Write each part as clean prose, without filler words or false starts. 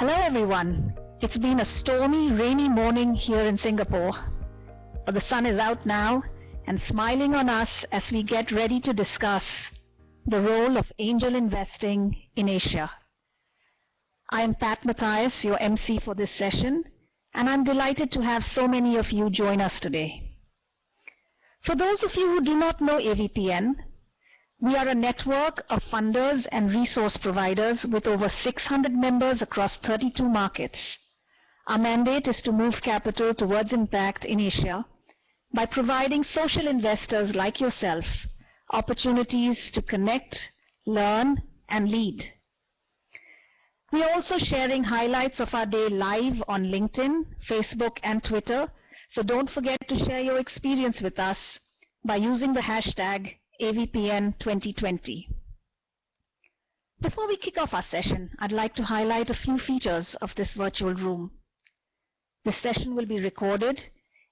Hello everyone. It's been a stormy, rainy morning here in Singapore, but the sun is out now and smiling on us as we get ready to discuss the role of angel investing in Asia. I am Pat Matthias, your MC for this session, and I'm delighted to have so many of you join us today. For those of you who do not know AVPN, we are a network of funders and resource providers with over 600 members across 32 markets. Our mandate is to move capital towards impact in Asia by providing social investors like yourself opportunities to connect, learn, and lead. We are also sharing highlights of our day live on LinkedIn, Facebook, and Twitter, so don't forget to share your experience with us by using the hashtag AVPN 2020. Before we kick off our session, I'd like to highlight a few features of this virtual room. This session will be recorded,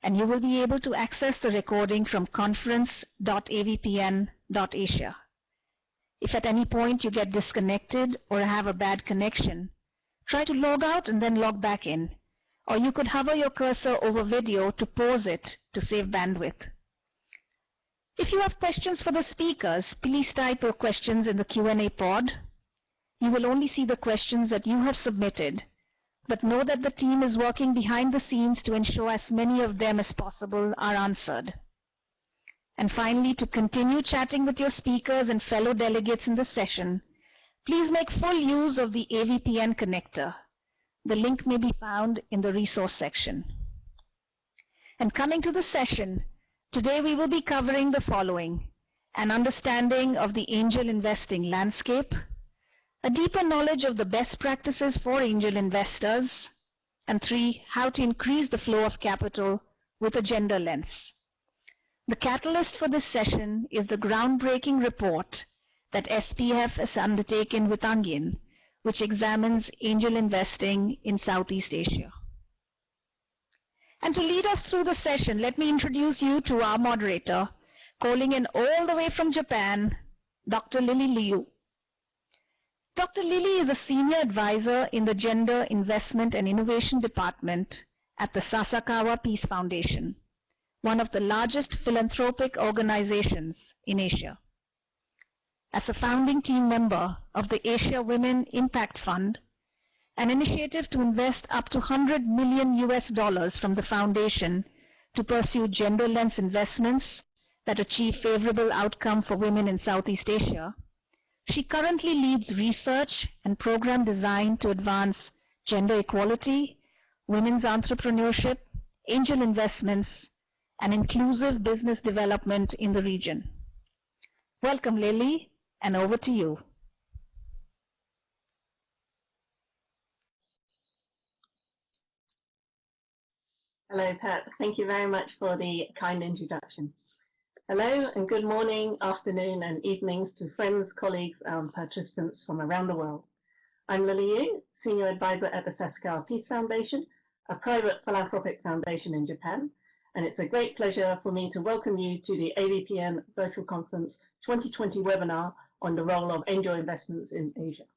and you will be able to access the recording from conference.avpn.asia. If at any point you get disconnected or have a bad connection, try to log out and then log back in, or you could hover your cursor over video to pause it to save bandwidth. If you have questions for the speakers, please type your questions in the Q&A pod. You will only see the questions that you have submitted, but know that the team is working behind the scenes to ensure as many of them as possible are answered. And finally, to continue chatting with your speakers and fellow delegates in the session, please make full use of the AVPN connector. The link may be found in the resource section. And coming to the session, today we will be covering the following: an understanding of the angel investing landscape, a deeper knowledge of the best practices for angel investors, and 3, how to increase the flow of capital with a gender lens. The catalyst for this session is the groundbreaking report that SPF has undertaken with ANGIN, which examines angel investing in Southeast Asia. And to lead us through the session, let me introduce you to our moderator, calling in all the way from Japan, Dr. Lily Liu. Dr. Lily is a senior advisor in the Gender Investment and Innovation Department at the Sasakawa Peace Foundation, one of the largest philanthropic organizations in Asia. As a founding team member of the Asia Women Impact Fund, an initiative to invest up to $100 million from the foundation to pursue gender lens investments that achieve favorable outcome for women in Southeast Asia, she currently leads research and program design to advance gender equality, women's entrepreneurship, angel investments, and inclusive business development in the region. Welcome, Lily, and over to you. Hello, Pat. Thank you very much for the kind introduction. Hello and good morning, afternoon and evenings to friends, colleagues and participants from around the world. I'm Lily Yu, Senior Advisor at the Sasakawa Peace Foundation, a private philanthropic foundation in Japan, and it's a great pleasure for me to welcome you to the AVPN Virtual Conference 2020 webinar on the role of angel investments in Asia.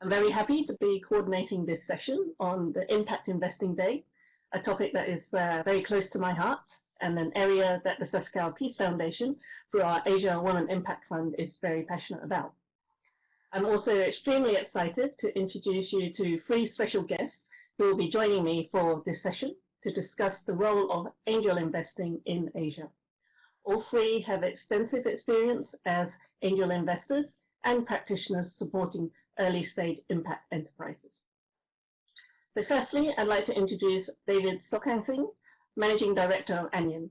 I'm very happy to be coordinating this session on the Impact Investing Day, a topic that is very close to my heart and an area that the Sasakawa Peace Foundation, through our Asia Women Impact Fund, is very passionate about. I'm also extremely excited to introduce you to 3 special guests who will be joining me for this session to discuss the role of angel investing in Asia. All 3 have extensive experience as angel investors and practitioners supporting early-stage impact enterprises. So firstly, I'd like to introduce David Sokangsing, Managing Director of ANGIN.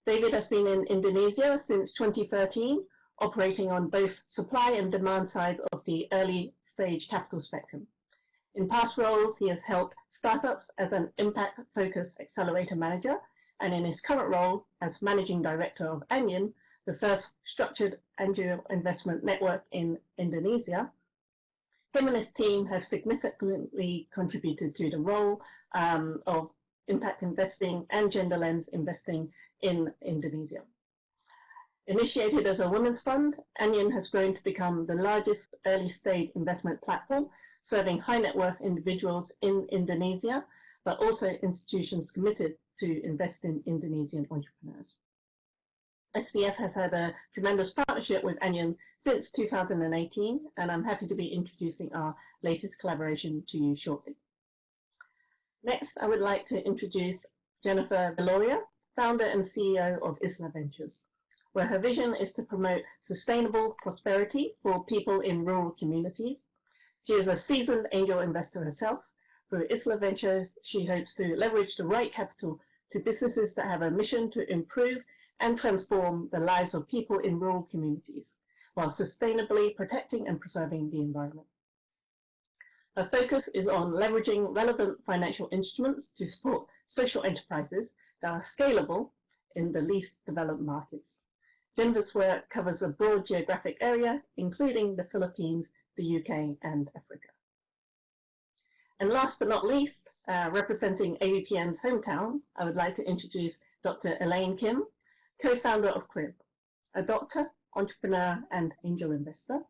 David has been in Indonesia since 2013, operating on both supply and demand sides of the early stage capital spectrum. In past roles, he has helped startups as an impact-focused accelerator manager, and in his current role as Managing Director of ANGIN, the first structured angel investment network in Indonesia, him and his team have significantly contributed to the role of impact investing and gender lens investing in Indonesia. Initiated as a women's fund, ANGIN has grown to become the largest early-stage investment platform, serving high-net-worth individuals in Indonesia, but also institutions committed to invest in Indonesian entrepreneurs. SPF has had a tremendous partnership with ANGIN since 2018, and I'm happy to be introducing our latest collaboration to you shortly. Next, I would like to introduce Jennifer Veloria, founder and CEO of Isla Ventures, where her vision is to promote sustainable prosperity for people in rural communities. She is a seasoned angel investor herself. Through Isla Ventures, she hopes to leverage the right capital to businesses that have a mission to improve and transform the lives of people in rural communities, while sustainably protecting and preserving the environment. Her focus is on leveraging relevant financial instruments to support social enterprises that are scalable in the least developed markets. Jennifer's work covers a broad geographic area, including the Philippines, the UK, and Africa. And last but not least, representing AVPN's hometown, I would like to introduce Dr. Elaine Kim, co-founder of Crib, a doctor, entrepreneur, and angel investor.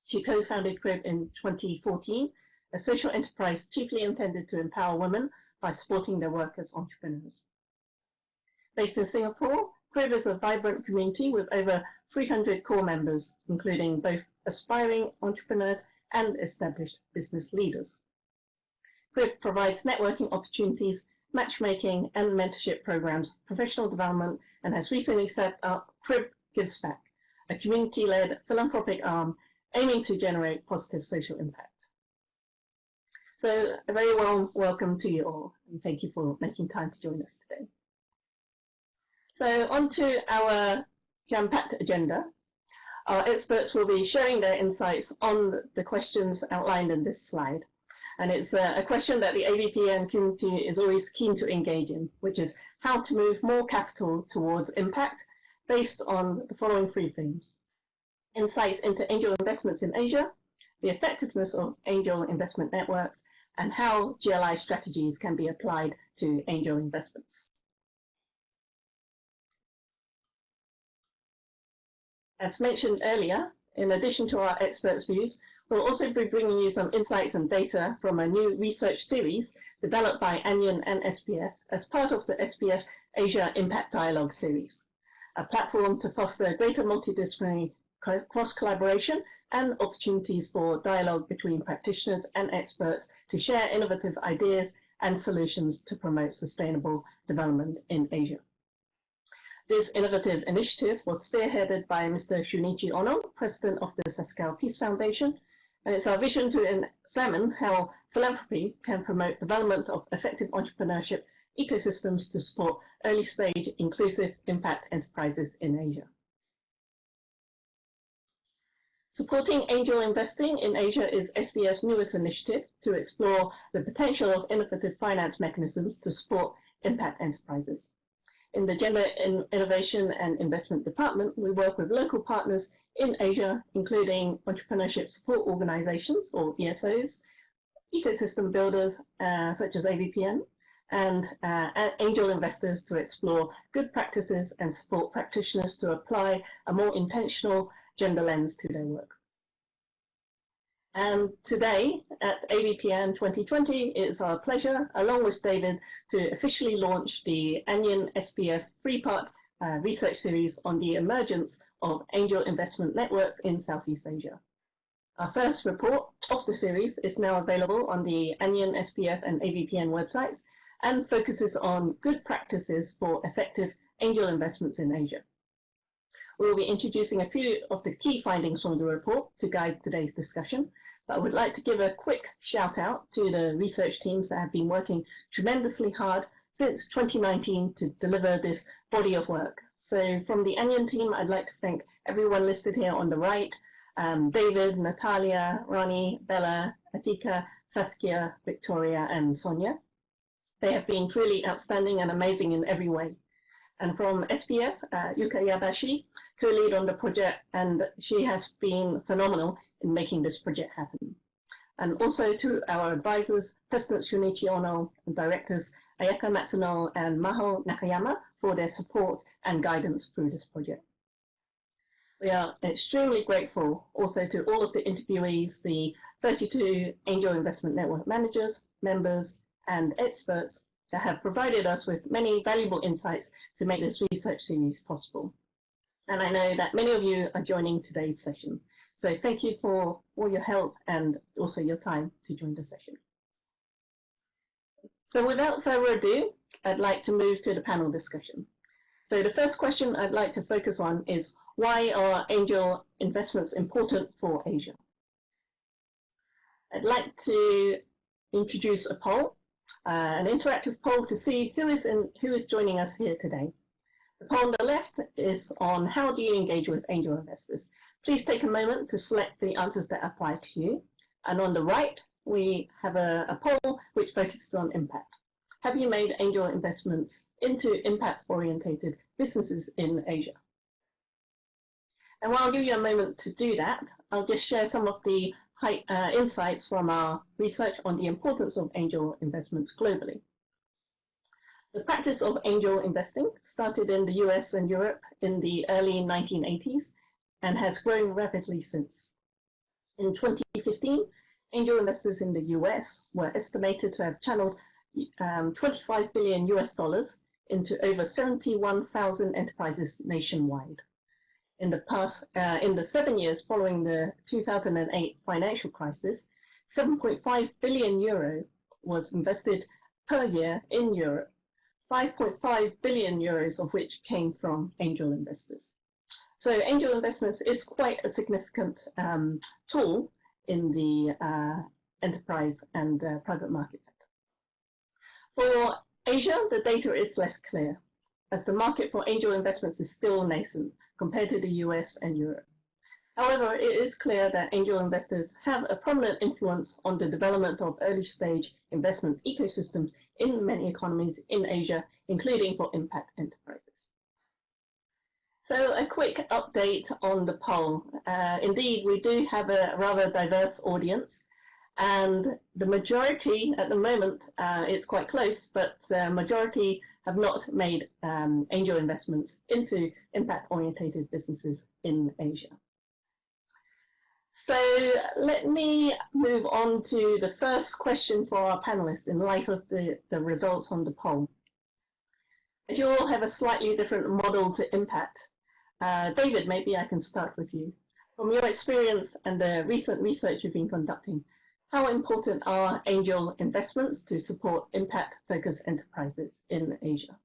She co-founded Crib in 2014, a social enterprise chiefly intended to empower women by supporting their work as entrepreneurs. Based in Singapore, Crib is a vibrant community with over 300 core members, including both aspiring entrepreneurs and established business leaders. Crib provides networking opportunities, matchmaking and mentorship programs, professional development, and has recently set up Crib Gives Back, a community-led philanthropic arm aiming to generate positive social impact. So a very warm welcome to you all, and thank you for making time to join us today. So on to our jam-packed agenda. Our experts will be sharing their insights on the questions outlined in this slide. And it's a question that the AVPN community is always keen to engage in, which is how to move more capital towards impact based on the following three themes: insights into angel investments in Asia, the effectiveness of angel investment networks, and how GLI strategies can be applied to angel investments. As mentioned earlier, in addition to our experts' views, we'll also be bringing you some insights and data from a new research series developed by ANGIN and SPF as part of the SPF Asia Impact Dialogue series, a platform to foster greater multidisciplinary cross-collaboration and opportunities for dialogue between practitioners and experts to share innovative ideas and solutions to promote sustainable development in Asia. This innovative initiative was spearheaded by Mr. Shunichi Ono, President of the Sascal Peace Foundation, and it's our vision to examine how philanthropy can promote development of effective entrepreneurship ecosystems to support early-stage inclusive impact enterprises in Asia. Supporting angel investing in Asia is SPF's newest initiative to explore the potential of innovative finance mechanisms to support impact enterprises. In the Gender Innovation and Investment Department, we work with local partners in Asia, including entrepreneurship support organizations, or ESOs, ecosystem builders such as AVPN, and angel investors to explore good practices and support practitioners to apply a more intentional gender lens to their work. And today at AVPN 2020, it's our pleasure, along with David, to officially launch the ANGIN SPF three-part research series on the emergence of angel investment networks in Southeast Asia. Our first report of the series is now available on the ANGIN SPF and AVPN websites and focuses on good practices for effective angel investments in Asia. We will be introducing a few of the key findings from the report to guide today's discussion, but I would like to give a quick shout out to the research teams that have been working tremendously hard since 2019 to deliver this body of work. So from the ANGIN team, I'd like to thank everyone listed here on the right, David, Natalia, Ronnie, Bella, Atika, Saskia, Victoria, and Sonia. They have been truly outstanding and amazing in every way. And from SPF, Yuka Yabashi, co-lead on the project, and she has been phenomenal in making this project happen. And also to our advisors, President Shunichi Ono, and directors Ayaka Matsuno and Maho Nakayama for their support and guidance through this project. We are extremely grateful also to all of the interviewees, the 32 Angel Investment Network managers, members, and experts that have provided us with many valuable insights to make this research series possible. And I know that many of you are joining today's session. So thank you for all your help and also your time to join the session. So without further ado, I'd like to move to the panel discussion. So the first question I'd like to focus on is, why are angel investments important for Asia? I'd like to introduce a poll, an interactive poll to see who is joining us here today. The poll on the left is on how do you engage with angel investors. Please take a moment to select the answers that apply to you. And on the right, we have a poll which focuses on impact. Have you made angel investments into impact-orientated businesses in Asia? And while I'll give you a moment to do that, I'll just share some of the insights from our research on the importance of angel investments globally. The practice of angel investing started in the US and Europe in the early 1980s and has grown rapidly since. In 2015, angel investors in the US were estimated to have channeled $25 billion into over 71,000 enterprises nationwide. In the 7 years following the 2008 financial crisis, 7.5 billion euro was invested per year in Europe, 5.5 billion euros of which came from angel investors. So angel investments is quite a significant tool in the enterprise and private market sector. For Asia, the data is less clear, as the market for angel investments is still nascent compared to the US and Europe. However, it is clear that angel investors have a prominent influence on the development of early-stage investment ecosystems in many economies in Asia, including for impact enterprises. So a quick update on the poll. Indeed, we do have a rather diverse audience, and the majority at the moment, it's quite close, but the majority have not made angel investments into impact-orientated businesses in Asia. So let me move on to the first question for our panelists in light of the results on the poll. As you all have a slightly different model to impact, David, maybe I can start with you. From your experience and the recent research you've been conducting, how important are angel investments to support impact-focused enterprises in Asia?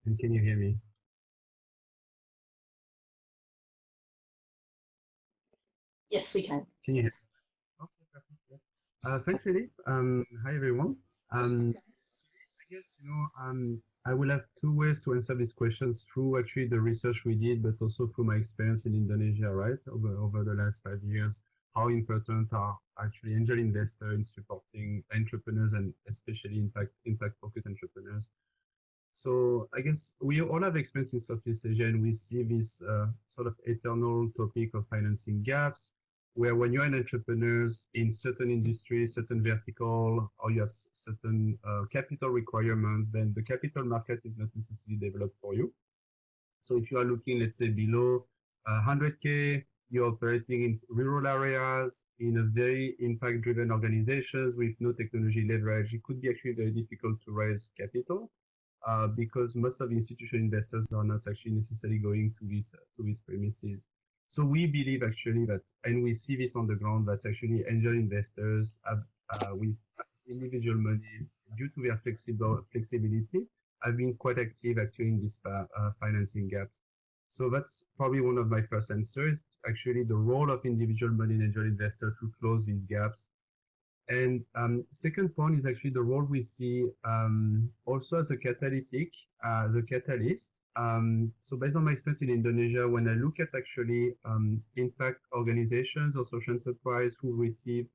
And can you hear me? Yes, we can. Can you hear me? Okay, perfect. Thanks, Philippe. Hi, everyone. I guess, I will have two ways to answer these questions through actually the research we did, but also through my experience in Indonesia, right, over the last 5 years. How important are actually angel investors in supporting entrepreneurs and especially impact-focused entrepreneurs? So I guess we all have experience in Southeast Asia, and we see this sort of eternal topic of financing gaps, where when you're an entrepreneur in certain industries, certain vertical, or you have certain capital requirements, then the capital market is not necessarily developed for you. So if you are looking, let's say, below 100K, you're operating in rural areas, in a very impact-driven organizations with no technology leverage, it could be actually very difficult to raise capital. Because most of the institutional investors are not actually necessarily going to these premises. So we believe actually that, and we see this on the ground, that actually angel investors have, with individual money, due to their flexibility, have been quite active actually in this financing gaps. So that's probably one of my first answers, actually the role of individual money and angel investor to close these gaps. And second point is actually the role we see also as a catalyst. So based on my experience in Indonesia, when I look at actually impact organizations or social enterprise who receive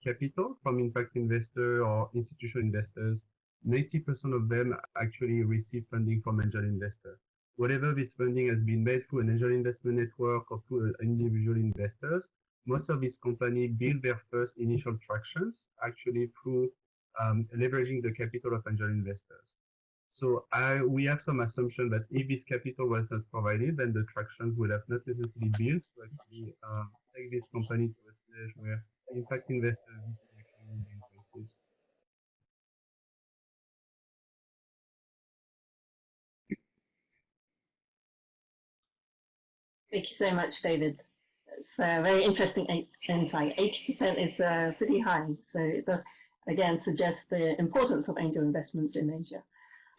capital from impact investor or institutional investors, 90% of them actually receive funding from angel investor. Whatever this funding has been made through an angel investment network or through individual investors, most of these companies build their first initial tractions actually through leveraging the capital of angel investors. So we have some assumption that if this capital was not provided, then the traction would have not necessarily built to actually take this company to a stage where impact investors actually would be interested. Thank you so much, David. It's a very interesting insight. 80% is pretty high, so it does, again, suggest the importance of angel investments in Asia.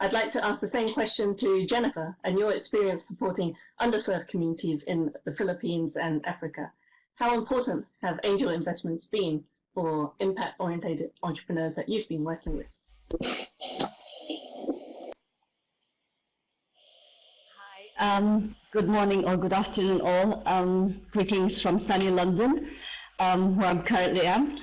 I'd like to ask the same question to Jennifer and your experience supporting underserved communities in the Philippines and Africa. How important have angel investments been for impact-oriented entrepreneurs that you've been working with? Good morning or good afternoon all. Greetings from sunny London, where I currently am.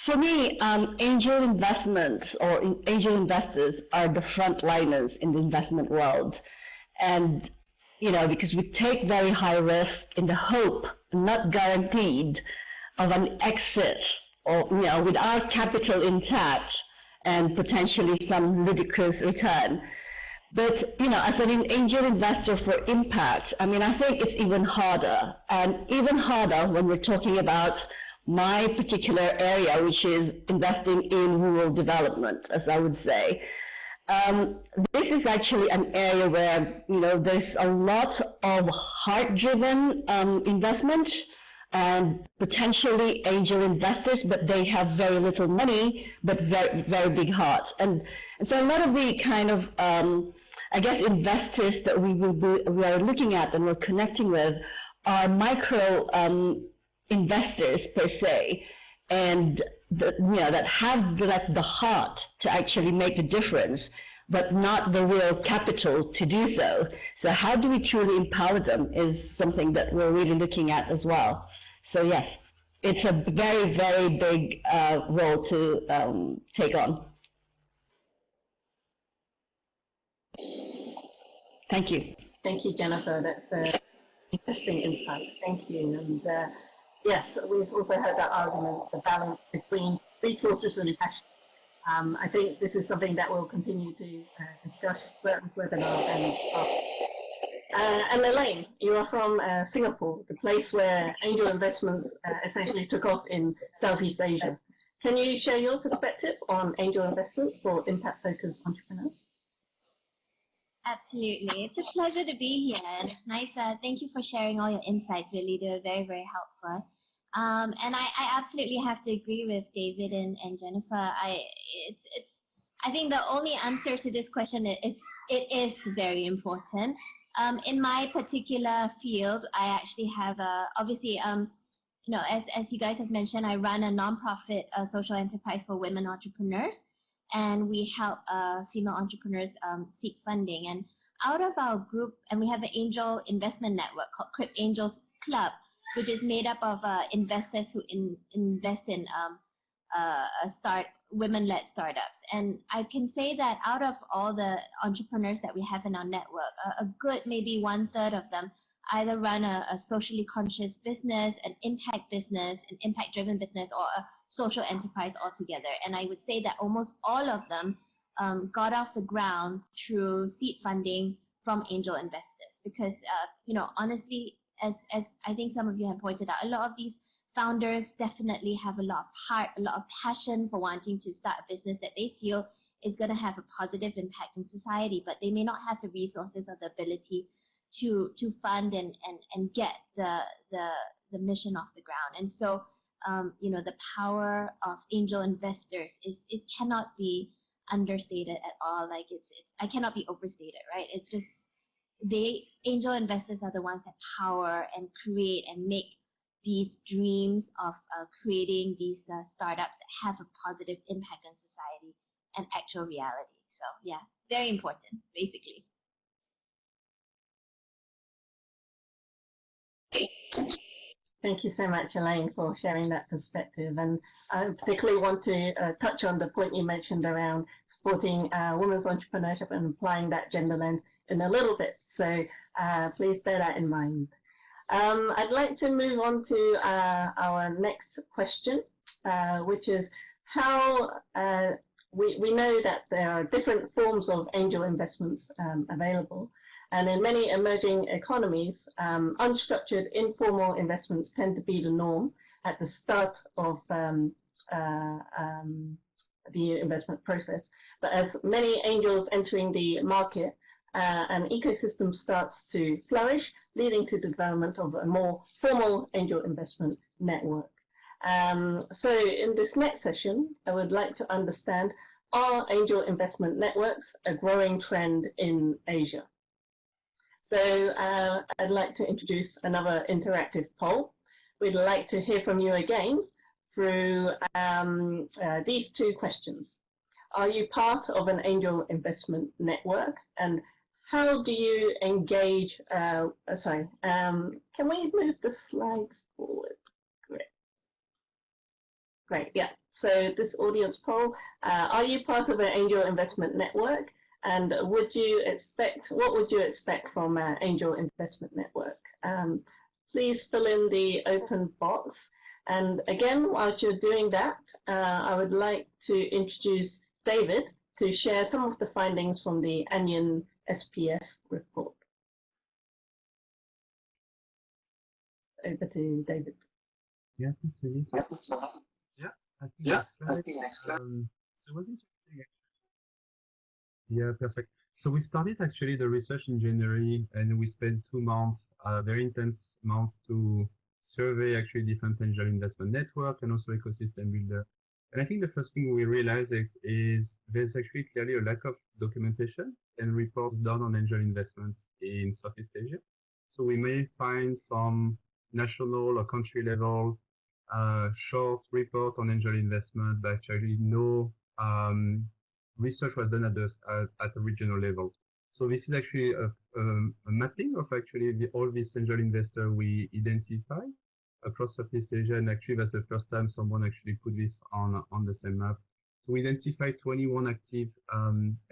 For me, angel investments or angel investors are the frontliners in the investment world. And, because we take very high risk in the hope, not guaranteed, of an exit or, with our capital intact and potentially some ludicrous return. But, as an angel investor for impact, I think it's even harder. And even harder when we're talking about my particular area, which is investing in rural development, as I would say. This is actually an area where, there's a lot of heart-driven investment and potentially angel investors, but they have very little money, but very, very big hearts. And so a lot of the kind of, investors that we are looking at and we're connecting with are micro investors per se, and that have the heart to actually make a difference, but not the real capital to do so. So how do we truly empower them is something that we're really looking at as well. So yes, it's a very, very big role to take on. Thank you. Thank you, Jennifer. That's an interesting insight. Thank you. And yes, we've also heard that argument, the balance between resources and passion. I think this is something that we'll continue to discuss throughout this webinar and after. And Elaine, you are from Singapore, the place where angel investments essentially took off in Southeast Asia. Can you share your perspective on angel investments for impact-focused entrepreneurs? Absolutely. It's a pleasure to be here. And it's nice. Thank you for sharing all your insights, really. They're very, very helpful. And I absolutely have to agree with David and Jennifer. I think the only answer to this question is it is very important. In my particular field, I actually have obviously, as you guys have mentioned, I run a nonprofit social enterprise for women entrepreneurs. And we help female entrepreneurs seek funding. And out of our group, and we have an angel investment network called Crip Angels Club, which is made up of investors who invest in women-led startups. And I can say that out of all the entrepreneurs that we have in our network, a good maybe 1/3 of them either run a socially conscious business, an impact-driven business, or a social enterprise altogether. And I would say that almost all of them got off the ground through seed funding from angel investors. Because, honestly, as I think some of you have pointed out, a lot of these founders definitely have a lot of heart, a lot of passion for wanting to start a business that they feel is going to have a positive impact in society, but they may not have the resources or the ability to fund and get the mission off the ground. And so, the power of angel investors it cannot be understated at all. Like I cannot be overstated, right? It's just angel investors are the ones that power and create and make these dreams of creating these startups that have a positive impact on society and actual reality. So yeah, very important, basically. Thank you so much, Elaine, for sharing that perspective. And I particularly want to touch on the point you mentioned around supporting women's entrepreneurship and applying that gender lens in a little bit. So please bear that in mind. I'd like to move on to our next question, which is, how we know that there are different forms of angel investments available, and in many emerging economies, unstructured informal investments tend to be the norm at the start of the investment process. But as many angels entering the market, an ecosystem starts to flourish, leading to the development of a more formal angel investment network. So in this next session, I would like to understand, are angel investment networks a growing trend in Asia? So I'd like to introduce another interactive poll. We'd like to hear from you again through these two questions. Are you part of an angel investment network? And how do you engage? Can we move the slides forward? Great, yeah. So this audience poll, are you part of an angel investment network? And what would you expect from an angel investment network? Please fill in the open box. And again, whilst you're doing that, I would like to introduce David to share some of the findings from the ANGIN SPF report. Over to David. Yeah, thanks, Ellie. I think next slide. So what is interesting? Yeah, perfect. So we started actually the research in January, and we spent 2 months, very intense months, to survey actually different angel investment network and also ecosystem builder. And I think the first thing we realized is there's actually clearly a lack of documentation and reports done on angel investments in Southeast Asia. So we may find some national or country level short report on angel investment, but actually no research was done at a regional level. So this is actually a mapping of actually all these angel investors we identify across Southeast Asia, and actually that's the first time someone actually put this on the same map. So we identified 21 active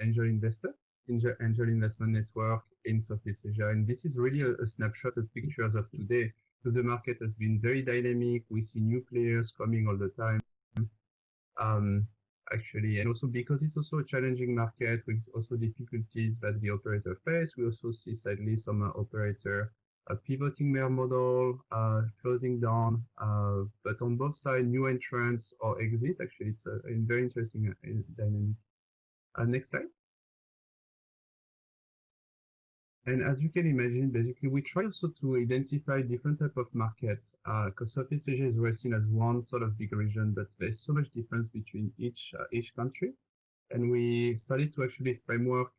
angel investment network in Southeast Asia, and this is really a snapshot of pictures of today, because the market has been very dynamic. We see new players coming all the time. Actually, and also because it's also a challenging market with also difficulties that the operator face. We also see sadly some operator pivoting their model, closing down, but on both sides, new entrants or exit. Actually, it's a very interesting dynamic. Next slide. And as you can imagine, basically, we try also to identify different type of markets, because Southeast Asia is always seen as one sort of big region, but there's so much difference between each country. And we started to actually framework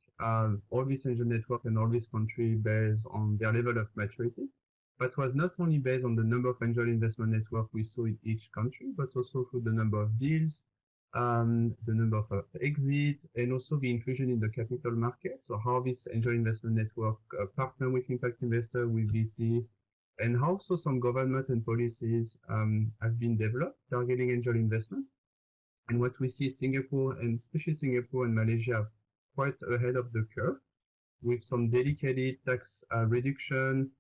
all these angel network and all these country based on their level of maturity, but was not only based on the number of angel investment network we saw in each country, but also through the number of deals, the number of exit, and also the inclusion in the capital market. So how this angel investment network partner with impact investor, with VC, and how also some government and policies have been developed targeting angel investment. And what we see, Singapore, and especially Singapore and Malaysia, quite ahead of the curve, with some dedicated tax reduction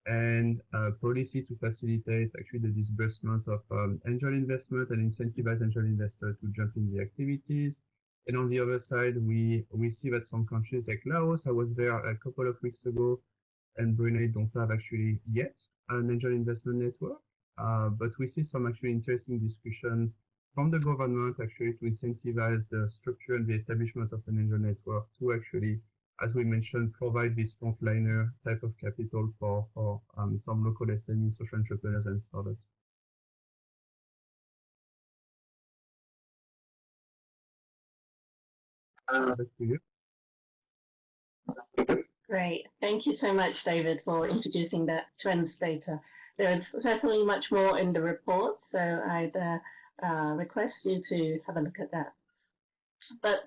and policy to facilitate actually the disbursement of angel investment and incentivize angel investors to jump in the activities. And on the other side, we see that some countries like Laos, I was there a couple of weeks ago, and Brunei don't have actually yet an angel investment network. But we see some actually interesting discussion from the government actually to incentivize the structure and the establishment of an angel network to actually, as we mentioned, provide this frontliner type of capital for some local SMEs, social entrepreneurs, and startups. Back to you. Great. Thank you so much, David, for introducing that trends data. There is certainly much more in the report, so I'd request you to have a look at that. But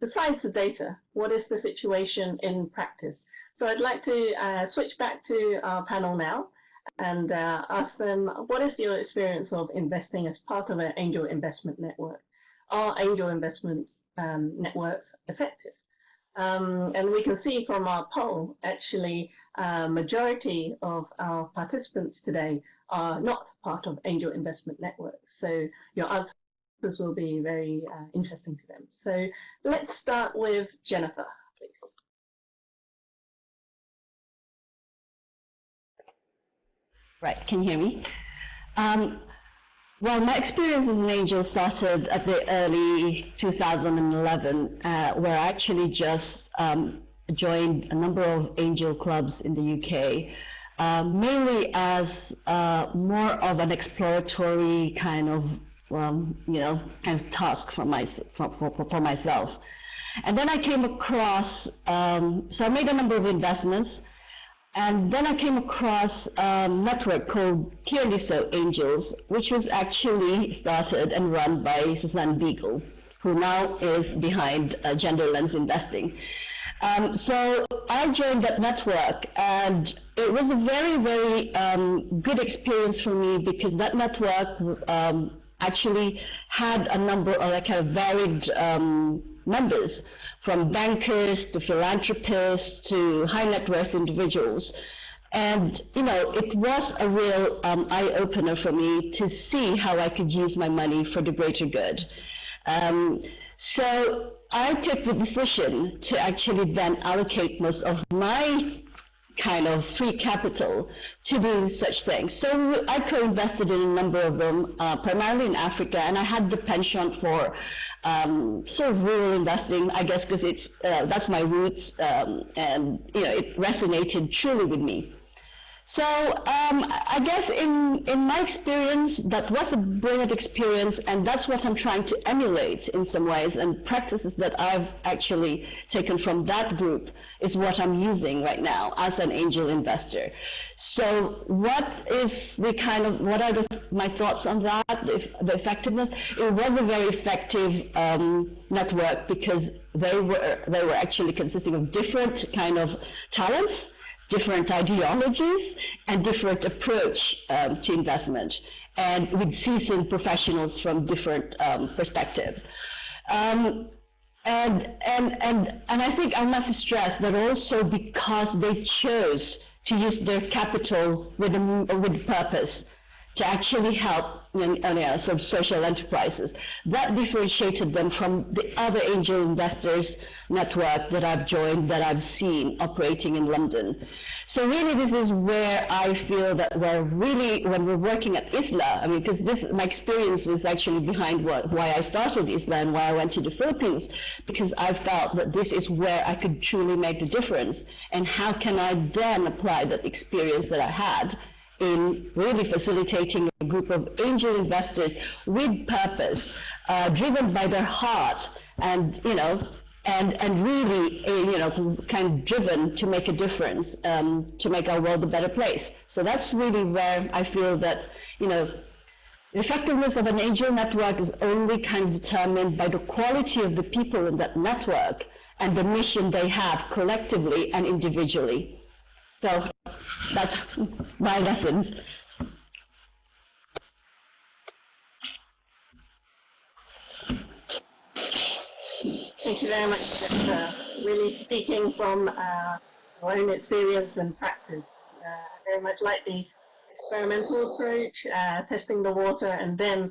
besides the data, what is the situation in practice? So I'd like to switch back to our panel now and ask them, what is your experience of investing as part of an angel investment network? Are angel investment networks effective? And we can see from our poll, actually, majority of our participants today are not part of angel investment networks. So your answer answers will be very interesting to them. So let's start with Jennifer, please. Right, can you hear me? Well, my experience as an angel started at the early 2011, where I actually just joined a number of angel clubs in the UK, mainly as more of an exploratory kind of, task for myself. And then I came across, so I made a number of investments. And then I came across a network called Clearly So Angels, which was actually started and run by Susan Beagle, who now is behind Gender Lens Investing. So I joined that network, and it was a very, very good experience for me, because that network actually had a number of kind of varied members, from bankers to philanthropists to high net worth individuals. And, it was a real eye-opener for me to see how I could use my money for the greater good. So I took the decision to actually then allocate most of my kind of free capital to do such things. So I co-invested in a number of them, primarily in Africa, and I had the penchant for sort of rural investing, I guess, because it's that's my roots, and it resonated truly with me. So I guess in my experience, that was a brilliant experience, and that's what I'm trying to emulate in some ways, and practices that I've actually taken from that group is what I'm using right now as an angel investor. So what are my thoughts on that, the effectiveness? It was a very effective network, because they were actually consisting of different kind of talents, different ideologies, and different approach to investment, and with seasoned professionals from different perspectives. And I think I must stress that also because they chose to use their capital with purpose to actually help sort of social enterprises. That differentiated them from the other angel investors network that I've joined, that I've seen operating in London. So really, this is where I feel that when we're working at ISLA, because my experience is actually behind why I started ISLA and why I went to the Philippines, because I felt that this is where I could truly make the difference, and how can I then apply that experience that I had in really facilitating a group of angel investors with purpose, driven by their heart, and really kind of driven to make a difference, to make our world a better place. So that's really where I feel that the effectiveness of an angel network is only kind of determined by the quality of the people in that network and the mission they have collectively and individually. So that's my lessons. Thank you very much, Jessica. Really speaking from our own experience and practice. I very much like the experimental approach, testing the water, and then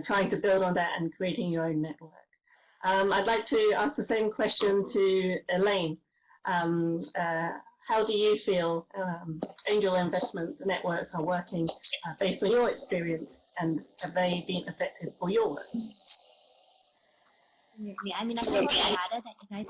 trying to build on that and creating your own network. I'd like to ask the same question to Elaine. How do you feel angel investment networks are working based on your experience, and have they been effective for your work? I mean, I think what data that you guys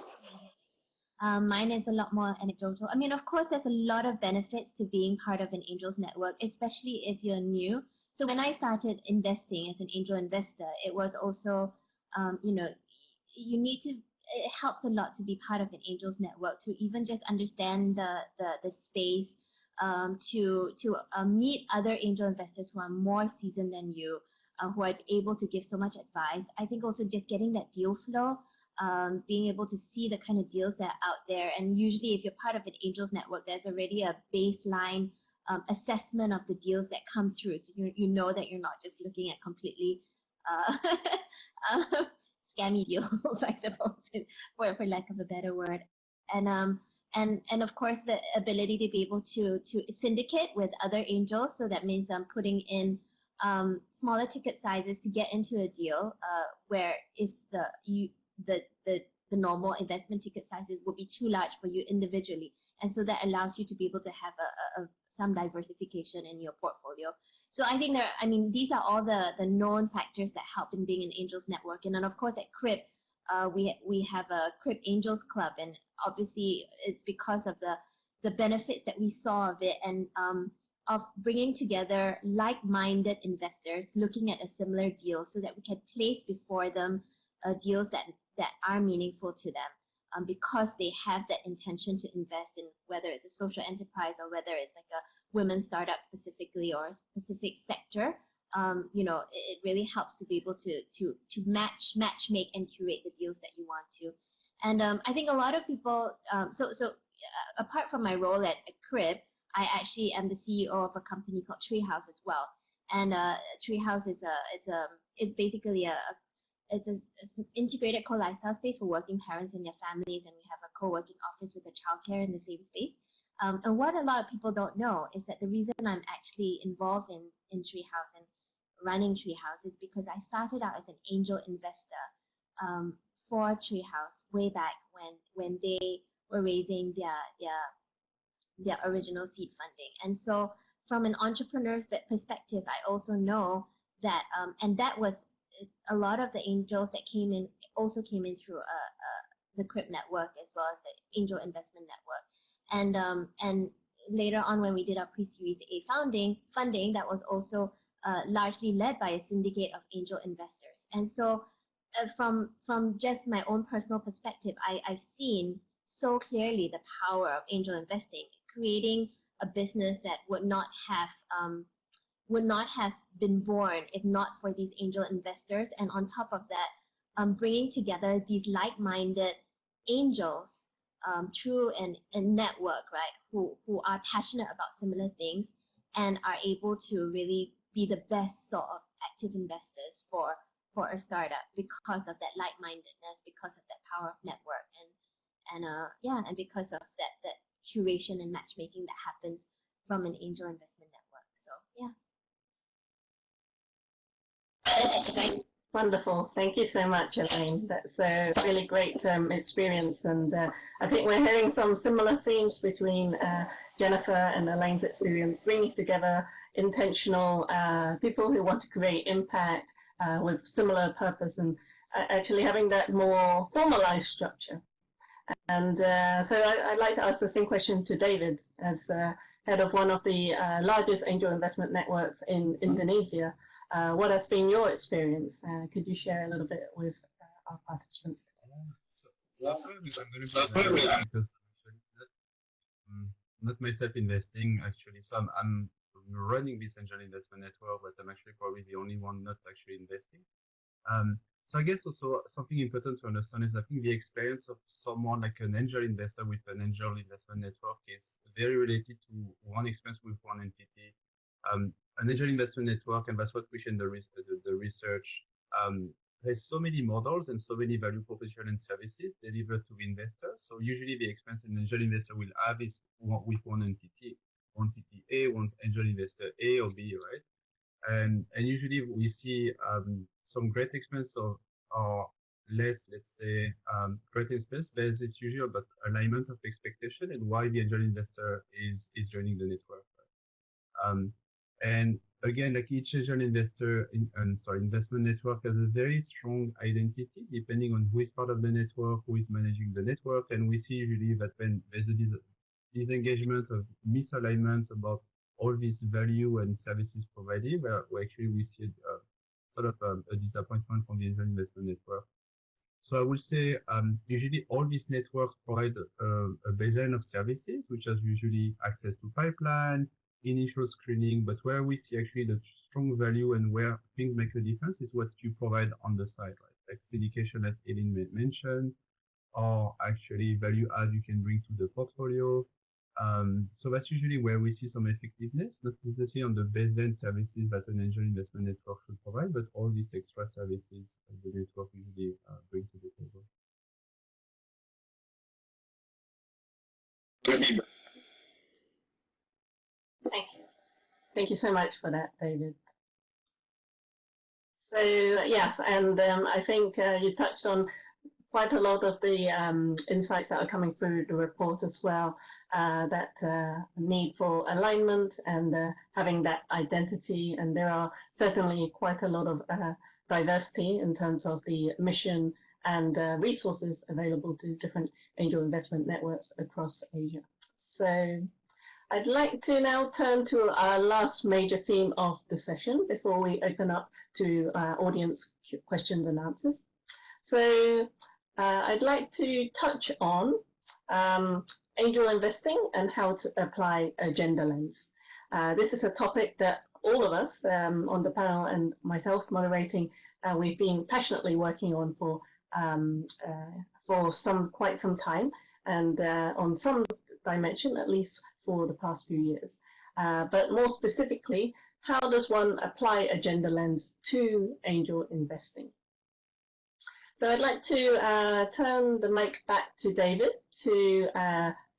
mine is a lot more anecdotal. I mean, of course, there's a lot of benefits to being part of an angels network, especially if you're new. So when I started investing as an angel investor, it was also, you need to, it helps a lot to be part of an angels network, to even just understand the space, to meet other angel investors who are more seasoned than you, who are able to give so much advice. I think also just getting that deal flow, being able to see the kind of deals that are out there. And usually if you're part of an angels network, there's already a baseline assessment of the deals that come through. So you know that you're not just looking at completely scammy deals, I suppose, for lack of a better word. And of course, the ability to be able to syndicate with other angels. So that means putting in smaller ticket sizes to get into a deal, where if the normal investment ticket sizes would be too large for you individually, and so that allows you to be able to have some diversification in your portfolio. So I think these are all the known factors that help in being an Angels Network. And then of course at CRIP, we have a CRIP Angels Club, and obviously it's because of the benefits that we saw of it, and of bringing together like-minded investors looking at a similar deal so that we can place before them deals that are meaningful to them, because they have that intention to invest in, whether it's a social enterprise or whether it's like a women's startup specifically or a specific sector. It really helps to be able to match make and curate the deals that you want to. And I think a lot of people, apart from my role at CRIB, I actually am the CEO of a company called Treehouse as well. And Treehouse it's basically it's an integrated co-lifestyle space for working parents and their families, and we have a co-working office with a childcare in the same space. And what a lot of people don't know is that the reason I'm actually involved in Treehouse and running Treehouse is because I started out as an angel investor for Treehouse way back when they were raising their original seed funding. And so from an entrepreneur's perspective, I also know that, and that was a lot of the angels that came in also came in through the CRIP network as well as the Angel Investment Network. And later on when we did our pre-series A funding, that was also largely led by a syndicate of angel investors. And so from just my own personal perspective, I've seen so clearly the power of angel investing, creating a business that would not have been born if not for these angel investors. And on top of that, bringing together these like-minded angels through a network, right, who are passionate about similar things and are able to really be the best sort of active investors for a startup because of that like-mindedness, because of that power of network, and because of that curation and matchmaking that happens from an angel investment network. So yeah. Wonderful. Thank you so much, Elaine. That's a really great experience, and I think we're hearing some similar themes between Jennifer and Elaine's experience, bringing together intentional people who want to create impact with similar purpose, and actually having that more formalized structure. And so I'd like to ask the same question to David, as head of one of the largest angel investment networks in Indonesia. What has been your experience? Could you share a little bit with our participants? Because not myself investing actually. So I'm running this angel investment network, but I'm actually probably the only one not actually investing. So I guess also something important to understand is I think the experience of someone like an angel investor with an angel investment network is very related to one experience with one entity. An angel investment network, and that's what we share in the research, there's so many models and so many value proposition and services delivered to investors. So usually the experience an angel investor will have is with one entity A, one angel investor A or B, right? And usually we see some great experience or less, let's say, great experience, but it's usually about alignment of expectation and why the angel investor is joining the network. And again, like each angel investor, investment network has a very strong identity depending on who is part of the network, who is managing the network, and we see usually that when there's a disengagement of misalignment about all this value and services provided, where actually we see sort of a disappointment from the angel investment network. So I would say usually all these networks provide a baseline of services, which has usually access to pipeline, initial screening, but where we see actually the strong value and where things make a difference is what you provide on the side, right? Like syndication, as Eileen mentioned, or actually value add you can bring to the portfolio. So that's usually where we see some effectiveness, not necessarily on the baseline services that an angel investment network should provide, but all these extra services that the network usually bring to the table. Thank you. Thank you so much for that, David. So yes, and I think you touched on quite a lot of the insights that are coming through the report as well, that need for alignment and having that identity. And there are certainly quite a lot of diversity in terms of the mission and resources available to different angel investment networks across Asia. So I'd like to now turn to our last major theme of the session before we open up to audience questions and answers. So I'd like to touch on angel investing and how to apply a gender lens. This is a topic that all of us on the panel and myself moderating, we've been passionately working on for quite some time, and on some dimension, at least for the past few years. But more specifically, how does one apply a gender lens to angel investing? So I'd like to turn the mic back to David to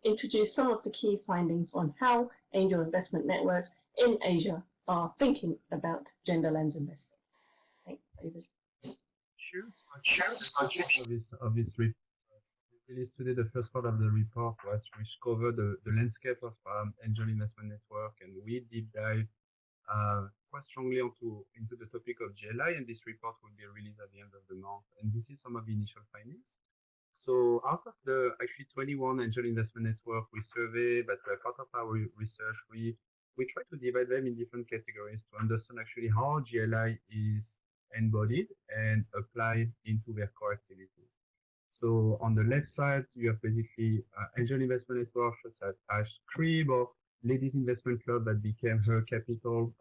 introduce some of the key findings on how angel investment networks in Asia are thinking about gender lens investing. Thanks, David. Sure. Of this report. We released today the first part of the report, which covered the landscape of angel investment network, and we deep dive quite strongly into the topic of GLI, and this report will be released at the end of the month. And this is some of the initial findings. So out of the actually 21 angel investment network we survey, but were part of our research, we try to divide them in different categories to understand actually how GLI is embodied and applied into their core activities. So on the left side, you have basically angel investment network such as Crib or Ladies Investment Club that became Her Capital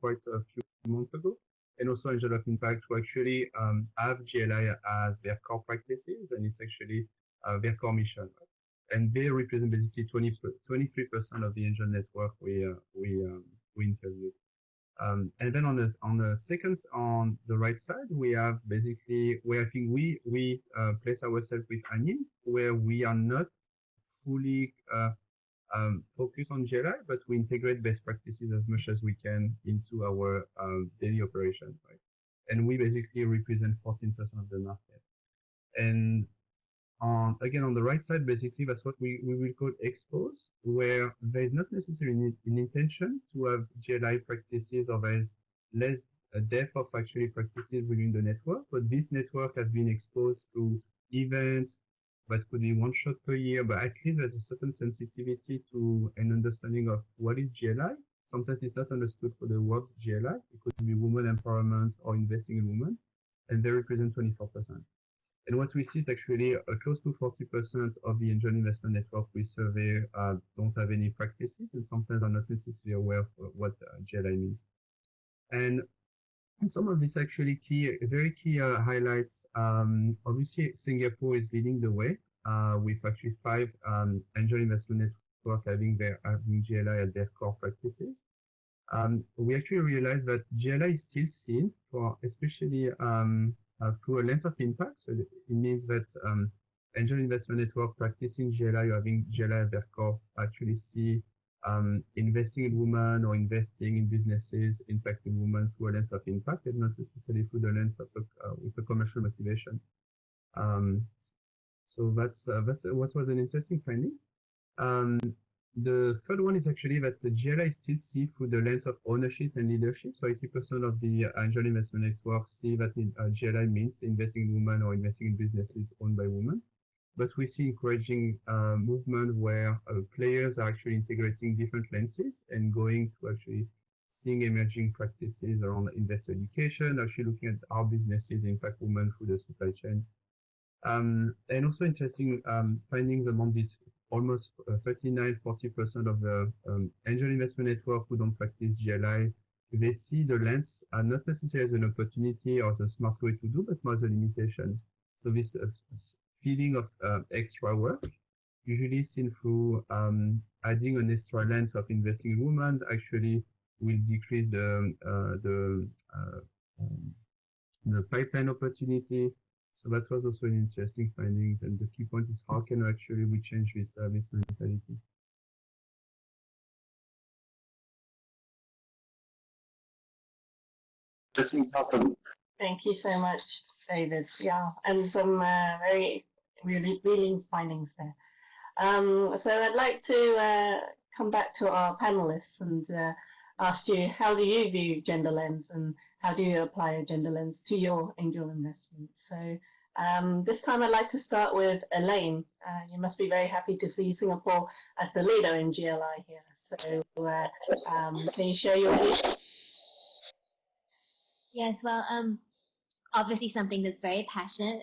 quite a few months ago, and also Angel of Impact, who actually have GLI as their core practices, and it's actually their core mission. And they represent basically 23% of the angel network we interviewed. And then on the second, on the right side, we have basically where I think we place ourselves with ANGIN, where we are not fully focused on GLI, but we integrate best practices as much as we can into our daily operations, right? And we basically represent 14% of the market. And again, on the right side, basically, that's what we will call expose, where there is not necessarily an intention to have GLI practices, or there is less depth of actually practices within the network, but this network has been exposed to events that could be one shot per year, but at least there's a certain sensitivity to an understanding of what is GLI. Sometimes it's not understood for the word GLI. It could be women empowerment or investing in women, and they represent 24%. And what we see is actually close to 40% of the angel investment network we survey don't have any practices, and sometimes are not necessarily aware of what GLI means. And some of these actually very key highlights. Obviously, Singapore is leading the way with actually 5 angel investment network having GLI at their core practices. We actually realized that GLI is still seen for, especially through a lens of impact. So it means that angel investment network practicing GLI or having GLI at their core actually see investing in women or investing in businesses impacting women through a lens of impact, and not necessarily through the lens of with a commercial motivation. So that's what was an interesting finding. The third one is actually that the GLI still see through the lens of ownership and leadership. So 80% of the angel investment network see that GLI means investing in women or investing in businesses owned by women. But we see encouraging movement where players are actually integrating different lenses and going to actually seeing emerging practices around investor education, actually looking at how businesses impact women through the supply chain. And also interesting findings among these almost 39-40% of the angel investment network who don't practice GLI. They see the lens not necessarily as an opportunity or as a smart way to do, but more as a limitation. So this feeling of extra work, usually seen through adding an extra lens of investing in women, actually will decrease the pipeline opportunity. So that was also an interesting findings, and the key point is how can actually we change this mentality. Interesting part Thank you so much, David. Yeah, and some very really findings there. So I'd like to come back to our panelists and ask you, how do you view gender lens and how do you apply a gender lens to your angel investment? So this time I'd like to start with Elaine. You must be very happy to see Singapore as the leader in GLI here. So can you share your views? Yes, well, obviously something that's very passionate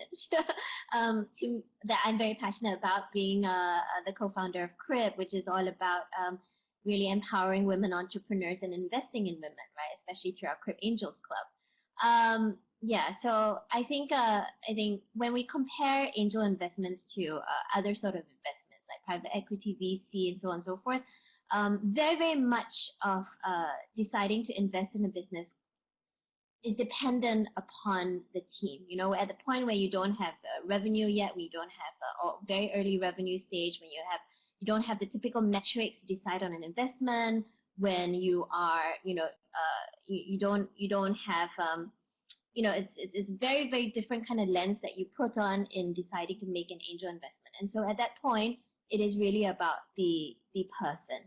that I'm very passionate about, being the co-founder of CRIB, which is all about really empowering women entrepreneurs and investing in women, right? Especially through our CRIB Angels Club. Yeah, so I think when we compare angel investments to other sort of investments like private equity, VC, and so on and so forth, very much of deciding to invest in a business is dependent upon the team. You know, at the point where you don't have the revenue yet, when you don't have a very early revenue stage, when you don't have the typical metrics to decide on an investment, when you are, you don't have, it's very, very different kind of lens that you put on in deciding to make an angel investment. And so at that point, it is really about the person.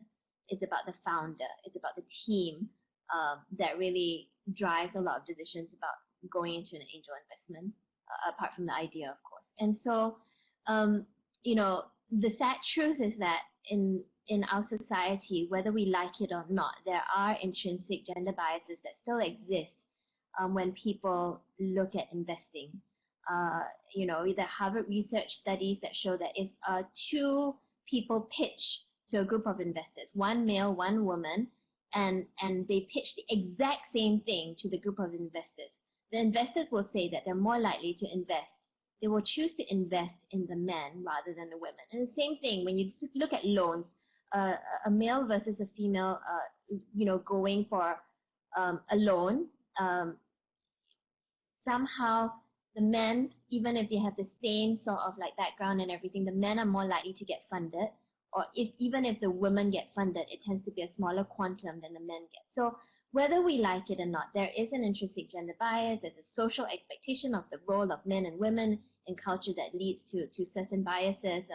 It's about the founder. It's about the team that really drives a lot of decisions about going into an angel investment, apart from the idea, of course. And so, the sad truth is that in our society, whether we like it or not, there are intrinsic gender biases that still exist when people look at investing. The Harvard research studies that show that if two people pitch to a group of investors, one male, one woman, and they pitch the exact same thing to the group of investors, the investors will say that they're more likely to invest. They will choose to invest in the men rather than the women. And the same thing when you look at loans, a male versus a female, going for a loan, somehow the men, even if they have the same sort of like background and everything, the men are more likely to get funded. Or even if the women get funded, it tends to be a smaller quantum than the men get. So whether we like it or not, there is an intrinsic gender bias. There's a social expectation of the role of men and women in culture that leads to certain biases.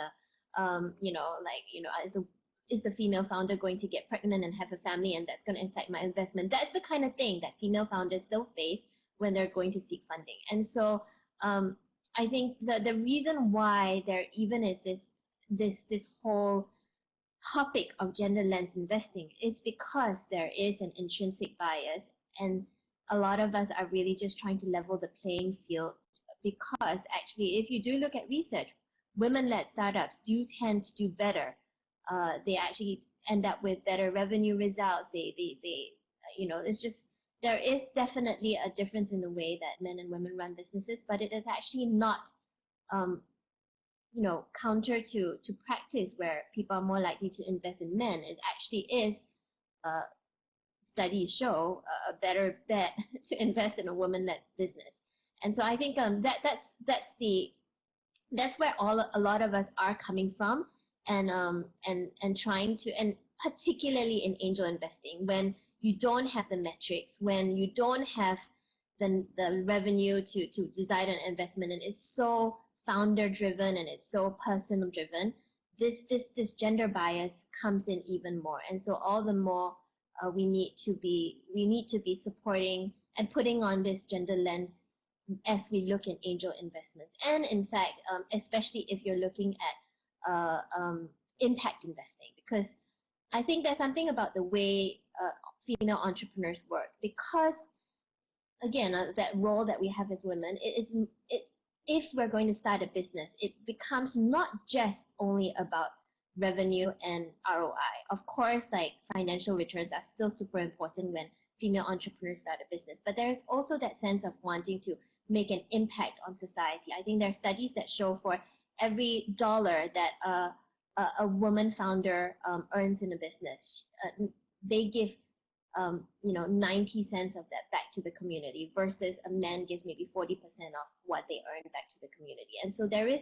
Is the female founder going to get pregnant and have a family, and that's going to affect my investment? That's the kind of thing that female founders still face when they're going to seek funding. And so I think the reason why there even is this whole topic of gender lens investing is because there is an intrinsic bias, and a lot of us are really just trying to level the playing field, because actually if you do look at research, women-led startups do tend to do better. They actually end up with better revenue results. It's just, there is definitely a difference in the way that men and women run businesses, but it is actually not counter to practice where people are more likely to invest in men. It actually is, studies show, a better bet to invest in a woman-led business. And so I think that's where a lot of us are coming from, and trying to, and particularly in angel investing, when you don't have the metrics, when you don't have the revenue to decide an investment, and it's so founder driven and it's so personal driven, this gender bias comes in even more. And so all the more we need to be supporting and putting on this gender lens as we look at angel investments. And in fact, especially if you're looking at impact investing, because I think there's something about the way female entrepreneurs work, because again, that role that we have as women, if we're going to start a business, it becomes not just only about revenue and ROI. Of course, like, financial returns are still super important when female entrepreneurs start a business, but there's also that sense of wanting to make an impact on society. I think there are studies that show for every dollar that a woman founder earns in a business, they give 90 cents of that back to the community, versus a man gives maybe 40% of what they earn back to the community. And so there is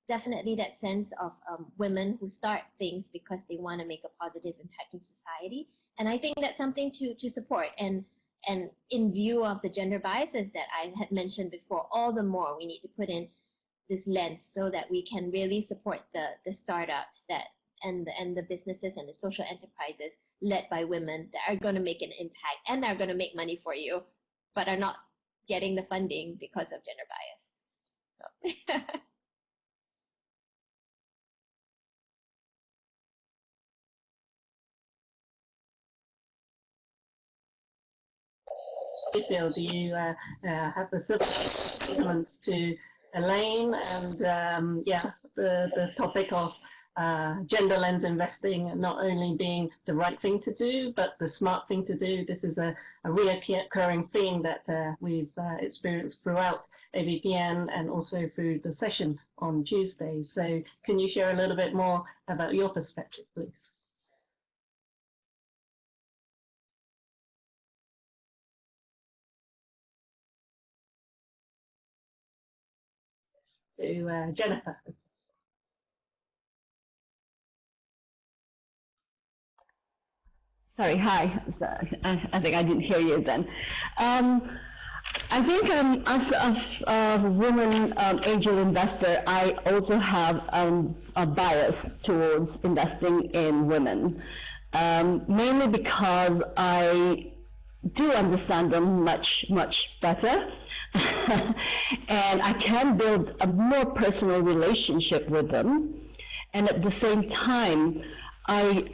definitely that sense of women who start things because they want to make a positive impact in society. And I think that's something to support. And And in view of the gender biases that I had mentioned before, all the more we need to put in this lens so that we can really support the startups and the businesses and the social enterprises led by women that are going to make an impact and are going to make money for you, but are not getting the funding because of gender bias. So. Phil, do you have the supplements to Elaine and the topic of gender lens investing not only being the right thing to do, but the smart thing to do? This is a reoccurring theme that we've experienced throughout ABPN and also through the session on Tuesday. So can you share a little bit more about your perspective, please? To Jennifer. Sorry, hi. I think I didn't hear you then. I think as a woman angel investor, I also have a bias towards investing in women, mainly because I do understand them much better. And I can build a more personal relationship with them. And at the same time, I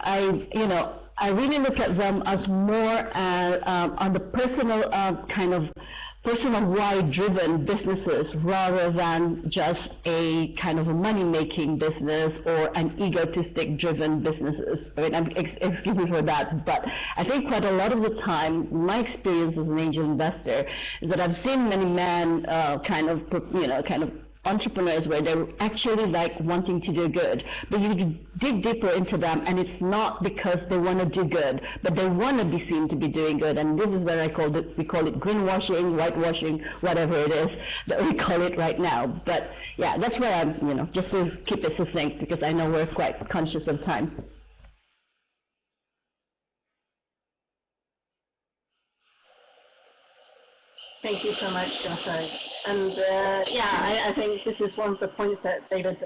really look at them as more on the personal personal-wide driven businesses rather than just a kind of a money-making business or an egotistic driven businesses. I mean, excuse me for that, but I think quite a lot of the time, my experience as an angel investor is that I've seen many men kind of entrepreneurs where they're actually like wanting to do good, but you dig deeper into them and it's not because they want to do good, but they want to be seen to be doing good. And this is where we call it greenwashing, whitewashing, whatever it is that we call it right now. But yeah, that's where I'm, just to keep it succinct, because I know we're quite conscious of time. Thank you so much, Jennifer. And I think this is one of the points that David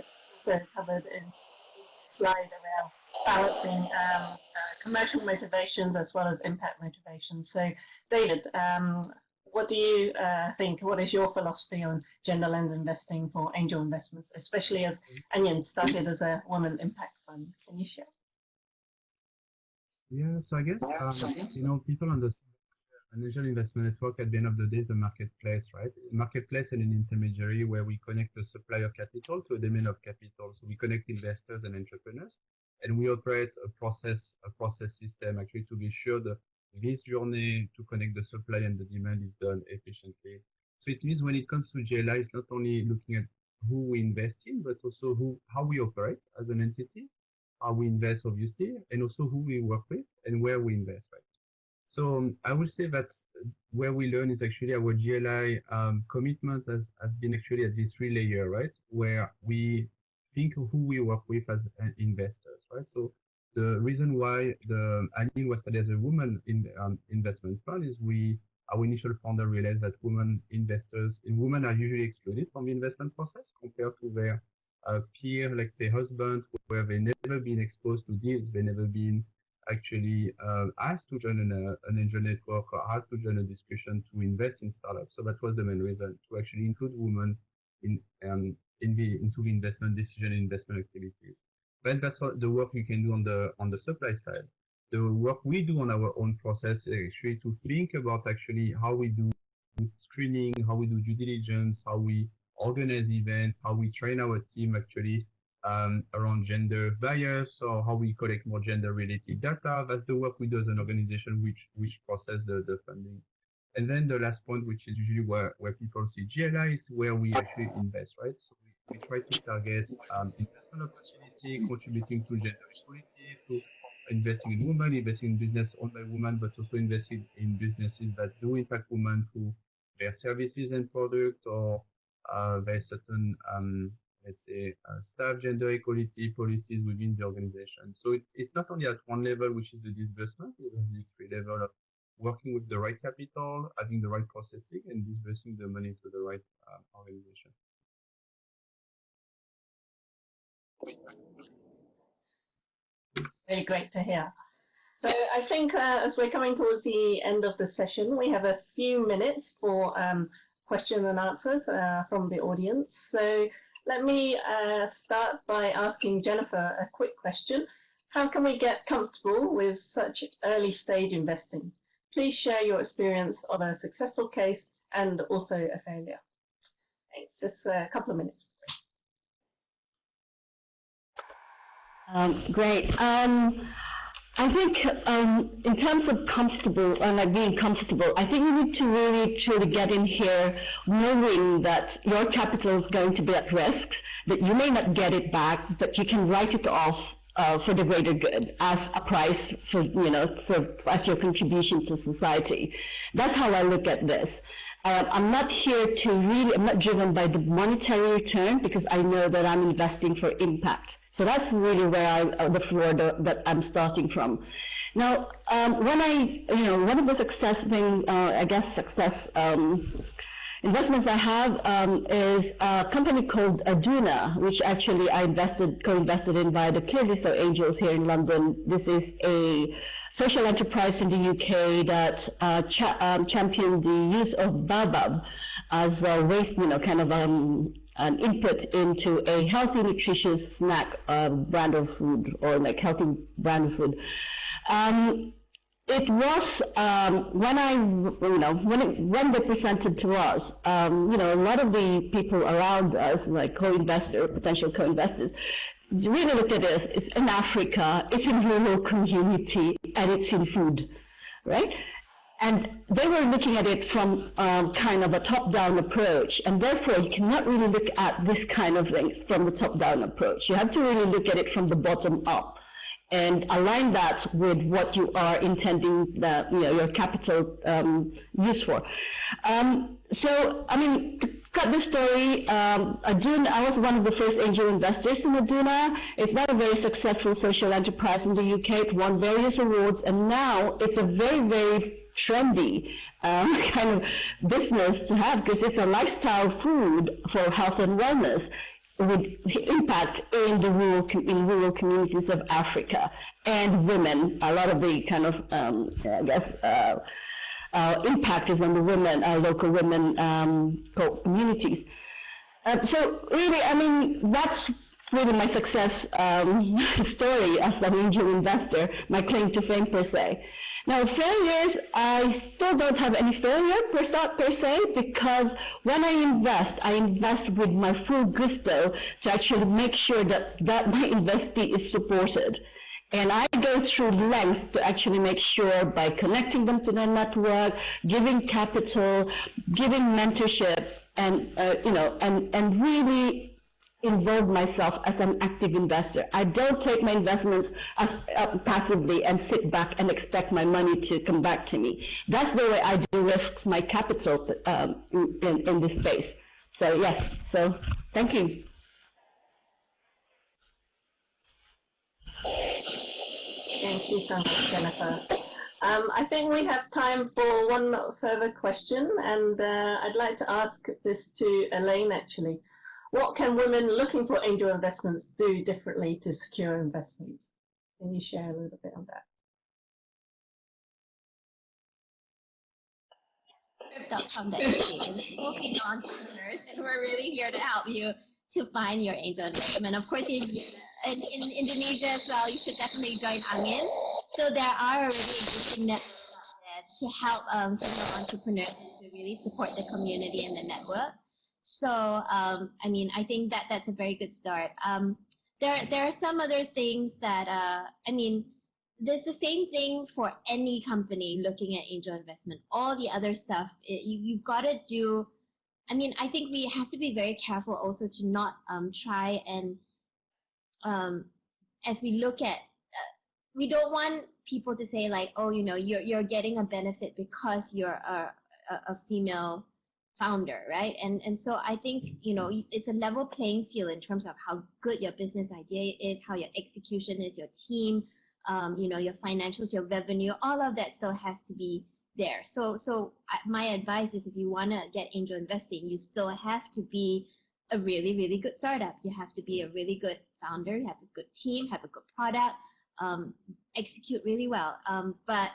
also covered in the slide around balancing commercial motivations as well as impact motivations. So, David, what do you think? What is your philosophy on gender lens investing for angel investments, especially as ANGIN started as a woman impact fund? Can you share? Yeah, so I guess, people understand an angel investment network at the end of the day is a marketplace, right? A marketplace and an intermediary where we connect the supply of capital to a demand of capital. So we connect investors and entrepreneurs, and we operate a process system actually to be sure that this journey to connect the supply and the demand is done efficiently. So it means when it comes to GLI, it's not only looking at who we invest in, but also how we operate as an entity, how we invest obviously, and also who we work with and where we invest, right? So I would say that's where we learn is actually our GLI commitment has been actually at this 3-layer, right? Where we think of who we work with as investors, right? So the reason why the ANGIN was started as a woman investment fund is our initial founder realized that women are usually excluded from the investment process compared to their peer, like say husband, where they never been exposed to deals, they never been actually asked to join an angel network or asked to join a discussion to invest in startups. So that was the main reason, to actually include women into the investment decision and investment activities. Then that's the work you can do on the supply side. The work we do on our own process is actually to think about actually how we do screening, how we do due diligence, how we organize events, how we train our team actually around gender bias, or how we collect more gender-related data. That's the work we do as an organization which process the funding. And then the last point, which is usually where people see GLI, is where we actually invest, right? So we try to target investment opportunity, contributing to gender equality, to investing in women, investing in business owned by women, but also investing in businesses that do impact women through their services and products, or their certain let's say, staff gender equality policies within the organization. So it's not only at one level, which is the disbursement, it has these 3 levels of working with the right capital, having the right processing, and disbursing the money to the right organization. Very great to hear. So I think as we're coming towards the end of the session, we have a few minutes for question and answers from the audience. So let me start by asking Jennifer a quick question. How can we get comfortable with such early stage investing? Please share your experience of a successful case and also a failure. Thanks. Just a couple of minutes. Great. I think in terms of comfortable and like being comfortable, I think you need to really truly get in here knowing that your capital is going to be at risk, that you may not get it back, but you can write it off for the greater good as a price for, as your contribution to society. That's how I look at this. I'm not here to really, I'm not driven by the monetary return because I know that I'm investing for impact. So that's really where the floor that I'm starting from. Now, when one of the success investments I have is a company called Aduna, which actually I co-invested in via the Clearly So Angels here in London. This is a social enterprise in the UK that championed the use of baobab as a waste, an input into a healthy, nutritious snack brand of food, or like healthy brand of food. It was when they presented to us, a lot of the people around us, like potential co-investors, really looked at this. It's in Africa, it's in rural community, and it's in food, right? And they were looking at it from kind of a top-down approach, and therefore you cannot really look at this kind of thing from the top-down approach. You have to really look at it from the bottom up and align that with what you are intending your capital use for. So, I mean, to cut the story, Aduna, I was one of the first angel investors in Aduna. It's not a very successful social enterprise in the UK. It won various awards, and now it's a very, very trendy kind of business to have because it's a lifestyle food for health and wellness with impact in rural communities of Africa and women. A lot of the kind of impact is on the women, local women communities. So really, I mean, that's really my success story as an angel investor, my claim to fame per se. Now, failures, I still don't have any failure per se, because when I invest with my full gusto to actually make sure that my investee is supported. And I go through lengths to actually make sure by connecting them to their network, giving capital, giving mentorship, and and really involve myself as an active investor. I don't take my investments passively and sit back and expect my money to come back to me. That's the way I do risk my capital in this space. So yes, so thank you. Thank you so much, Jennifer. I think we have time for one further question, and I'd like to ask this to Elaine actually. What can women looking for angel investments do differently to secure investment? Can you share a little bit on that? Script.com.au is Filipino entrepreneurs, and we're really here to help you to find your angel investment. Of course, if you, in Indonesia as well, you should definitely join ANGIN. So there are already existing networks out there to help female entrepreneurs to really support the community and the network. So, I mean, I think that's a very good start. There are some other things that, I mean, there's the same thing for any company looking at angel investment. All the other stuff, you've got to do, I mean, I think we have to be very careful also to not try and, as we look at, we don't want people to say like, oh, you're getting a benefit because you're a female founder, right? And so I think, it's a level playing field in terms of how good your business idea is, how your execution is, your team, your financials, your revenue, all of that still has to be there. My advice is if you want to get angel investing, you still have to be a really, really good startup. You have to be a really good founder, you have a good team, have a good product, execute really well. But,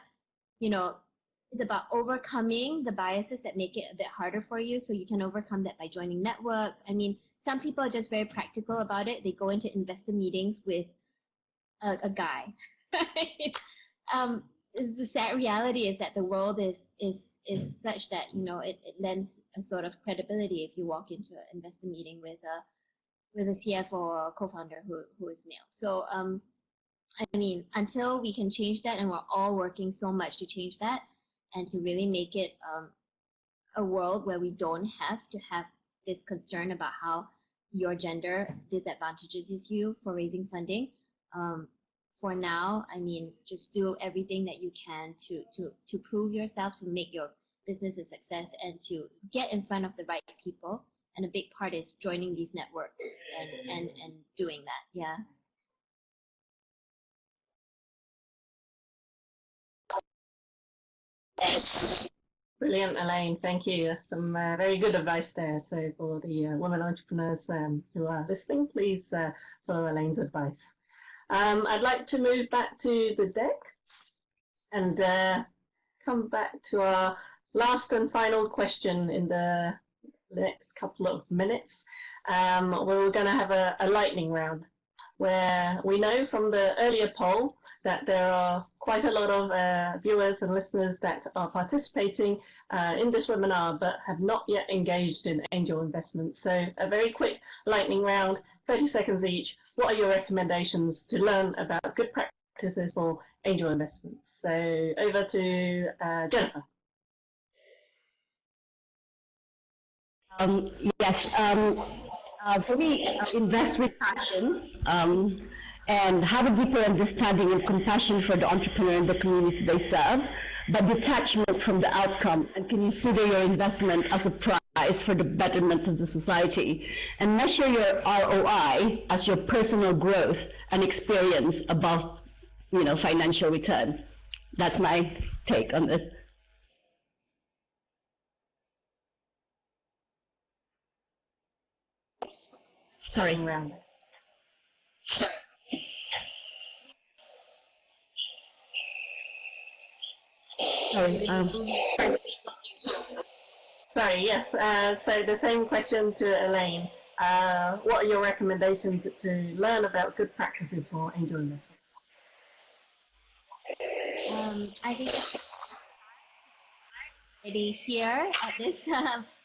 you know, it's about overcoming the biases that make it a bit harder for you, so you can overcome that by joining networks. I mean, some people are just very practical about it. They go into investor meetings with a guy. The sad reality is that the world is such that, you know, it lends a sort of credibility if you walk into an investor meeting with a CFO or a co-founder who is male. So I mean, until we can change that, and we're all working so much to change that and to really make it a world where we don't have to have this concern about how your gender disadvantages you for raising funding. For now, I mean, just do everything that you can to prove yourself, to make your business a success, and to get in front of the right people. And a big part is joining these networks and doing that. Yeah. Brilliant, Elaine. Thank you. Some very good advice there. So for the women entrepreneurs who are listening, please follow Elaine's advice. I'd like to move back to the deck and come back to our last and final question in the next couple of minutes. We're going to have a lightning round where we know from the earlier poll that there are quite a lot of viewers and listeners that are participating in this webinar but have not yet engaged in angel investments. So a very quick lightning round, 30 seconds each. What are your recommendations to learn about good practices for angel investments? So over to Jennifer. Yes, for me, invest with passion and have a deeper understanding and compassion for the entrepreneur and the community they serve, but detachment from the outcome, and consider your investment as a prize for the betterment of the society, and measure your ROI as your personal growth and experience above, you know, financial return. That's my take on this. Sorry, round. Sorry. Sorry, yes. So the same question to Elaine. What are your recommendations to learn about good practices for angel investments? I think already here at this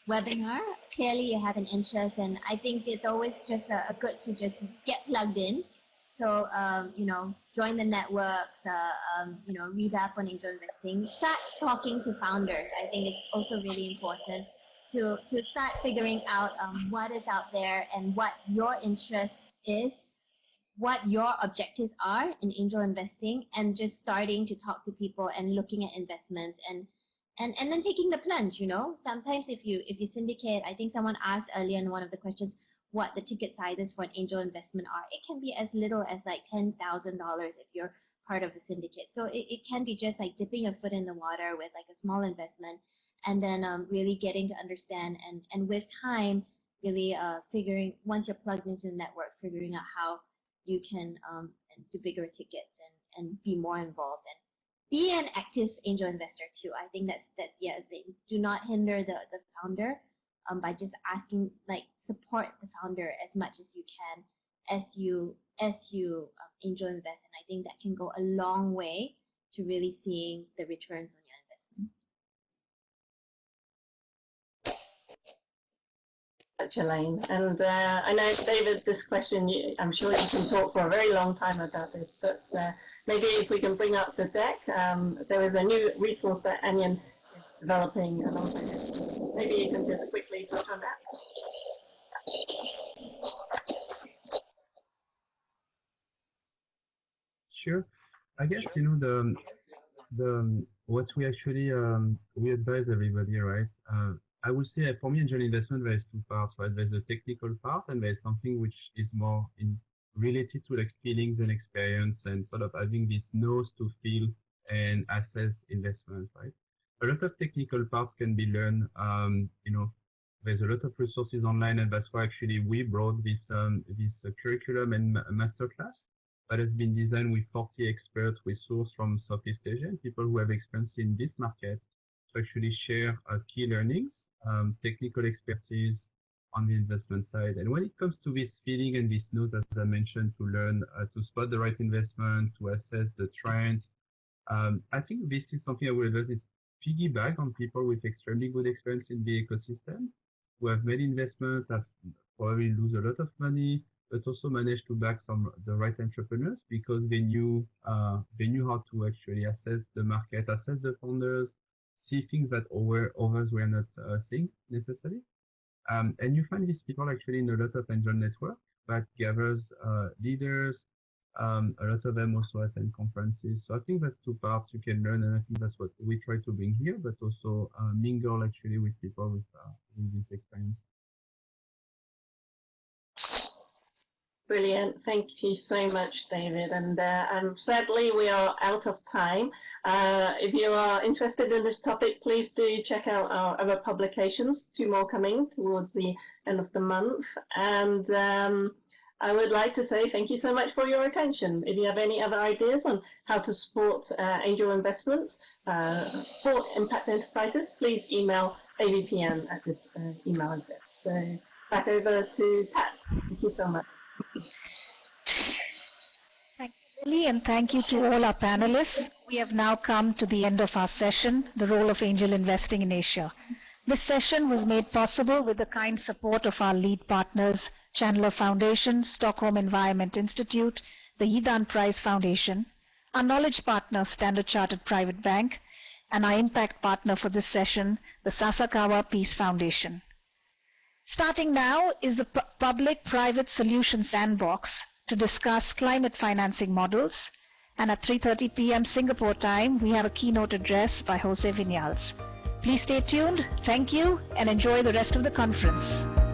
webinar, clearly you have an interest, and I think it's always just a good to just get plugged in. So, you know, join the networks, you know, read up on angel investing, start talking to founders. I think it's also really important to start figuring out what is out there and what your interest is, what your objectives are in angel investing, and just starting to talk to people and looking at investments and then taking the plunge. You know, sometimes if you syndicate, I think someone asked earlier in one of the questions what the ticket sizes for an angel investment are. It can be as little as like $10,000 if you're part of a syndicate. So it can be just like dipping your foot in the water with like a small investment, and then really getting to understand, and with time really figuring, once you're plugged into the network, figuring out how you can do bigger tickets and be more involved and be an active angel investor too. I think that's yeah, they do not hinder the founder by just asking, like, support the founder as much as you can as you angel invest, and I think that can go a long way to really seeing the returns on your investment. Elaine. And I know, David, this question, I'm sure you can talk for a very long time about this, but maybe if we can bring up the deck, there is a new resource that ANGIN is developing alongside it. Maybe you can just quickly touch on that. Sure. I guess, you know, the what we actually we advise everybody, right? I would say for me, angel investment, there's two parts, right? There's a technical part, and there's something which is more related to like feelings and experience, and sort of having this nose to feel and assess investment, right? a lot of technical parts can be learned. There's a lot of resources online, and that's why actually we brought this curriculum and masterclass that has been designed with 40 experts we sourced from Southeast Asia and people who have experience in this market to actually share key learnings, technical expertise on the investment side. And when it comes to this feeling and this nose, as I mentioned, to learn to spot the right investment, to assess the trends, I think this is something I will do is piggyback on people with extremely good experience in the ecosystem who have made investment, have probably lose a lot of money, but also managed to back the right entrepreneurs because they knew how to actually assess the market, assess the founders, see things that others were not seeing necessarily. And you find these people actually in a lot of angel network that gathers leaders. A lot of them also attend conferences. So I think that's two parts you can learn, and I think that's what we try to bring here, but also mingle actually with people with this experience. Brilliant. Thank you so much, David. And sadly, we are out of time. If you are interested in this topic, please do check out our other publications, 2 more coming towards the end of the month. And I would like to say thank you so much for your attention. If you have any other ideas on how to support angel investments, support impact enterprises, please email avpn at this email address. So back over to Pat. Thank you so much. Thank you, Lily, and thank you to all our panelists. We have now come to the end of our session, The Role of Angel Investing in Asia. This session was made possible with the kind support of our lead partners, Chandler Foundation, Stockholm Environment Institute, the Yidan Prize Foundation, our knowledge partner, Standard Chartered Private Bank, and our impact partner for this session, the Sasakawa Peace Foundation. Starting now is the Public-Private Solution Sandbox to discuss climate financing models, and at 3:30 p.m. Singapore time, we have a keynote address by Jose Viñals. Please stay tuned, thank you, and enjoy the rest of the conference.